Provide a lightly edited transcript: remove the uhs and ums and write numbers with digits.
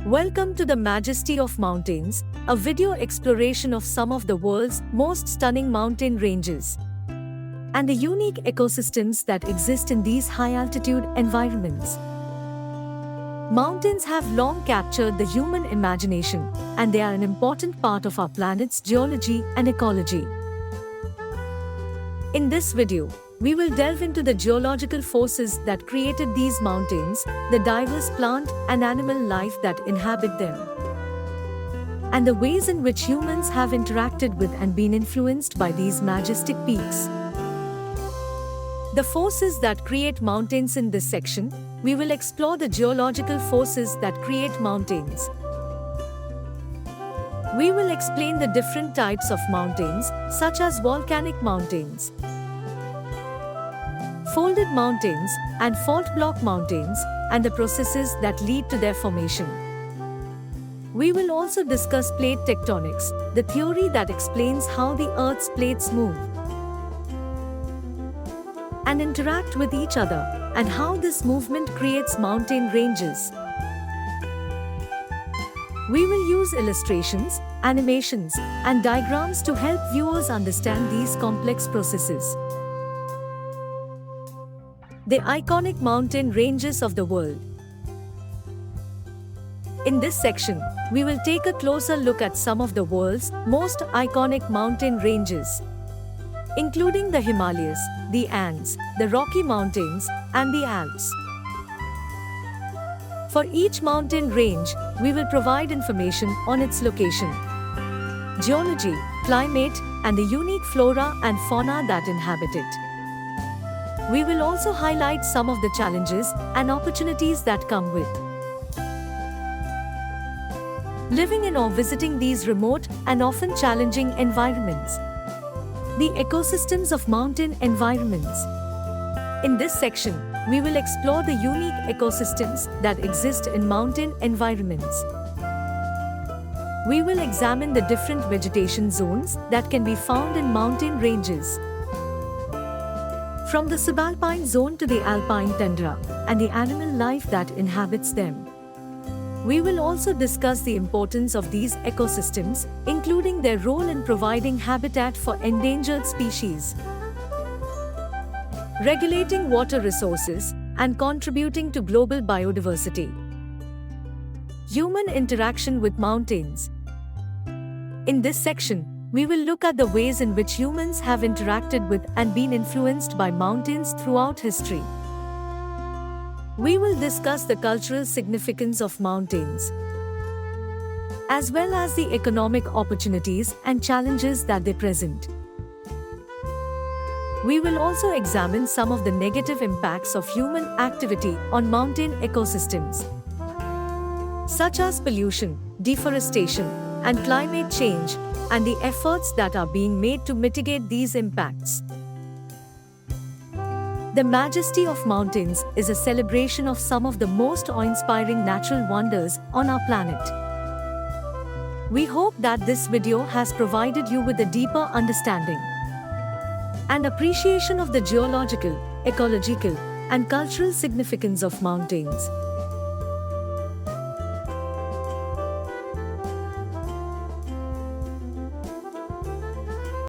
Welcome to the Majesty of Mountains, a video exploration of some of the world's most stunning mountain ranges and the unique ecosystems that exist in these high-altitude environments. Mountains have long captured the human imagination, and they are an important part of our planet's geology and ecology. In this video, we will delve into the geological forces that created these mountains, the diverse plant and animal life that inhabit them, and the ways in which humans have interacted with and been influenced by these majestic peaks. The forces that create mountains. In this section, we will explore the geological forces that create mountains. We will explain the different types of mountains, such as volcanic mountains, folded mountains, and fault block mountains, and the processes that lead to their formation. We will also discuss plate tectonics, the theory that explains how the Earth's plates move and interact with each other, and how this movement creates mountain ranges. We will use illustrations, animations, and diagrams to help viewers understand these complex processes. The iconic mountain ranges of the world. In this section, we will take a closer look at some of the world's most iconic mountain ranges, including the Himalayas, the Andes, the Rocky Mountains, and the Alps. For each mountain range, we will provide information on its location, geology, climate, and the unique flora and fauna that inhabit it. We will also highlight some of the challenges and opportunities that come with living in or visiting these remote and often challenging environments. The ecosystems of mountain environments. In this section, we will explore the unique ecosystems that exist in mountain environments. We will examine the different vegetation zones that can be found in mountain ranges, from the subalpine zone to the alpine tundra, and the animal life that inhabits them. We will also discuss the importance of these ecosystems, including their role in providing habitat for endangered species, regulating water resources, and contributing to global biodiversity. Human interaction with mountains. In this section, we will look at the ways in which humans have interacted with and been influenced by mountains throughout history. We will discuss the cultural significance of mountains, as well as the economic opportunities and challenges that they present. We will also examine some of the negative impacts of human activity on mountain ecosystems, such as pollution, deforestation, and climate change, and the efforts that are being made to mitigate these impacts. The Majesty of Mountains is a celebration of some of the most awe-inspiring natural wonders on our planet. We hope that this video has provided you with a deeper understanding and appreciation of the geological, ecological, and cultural significance of mountains.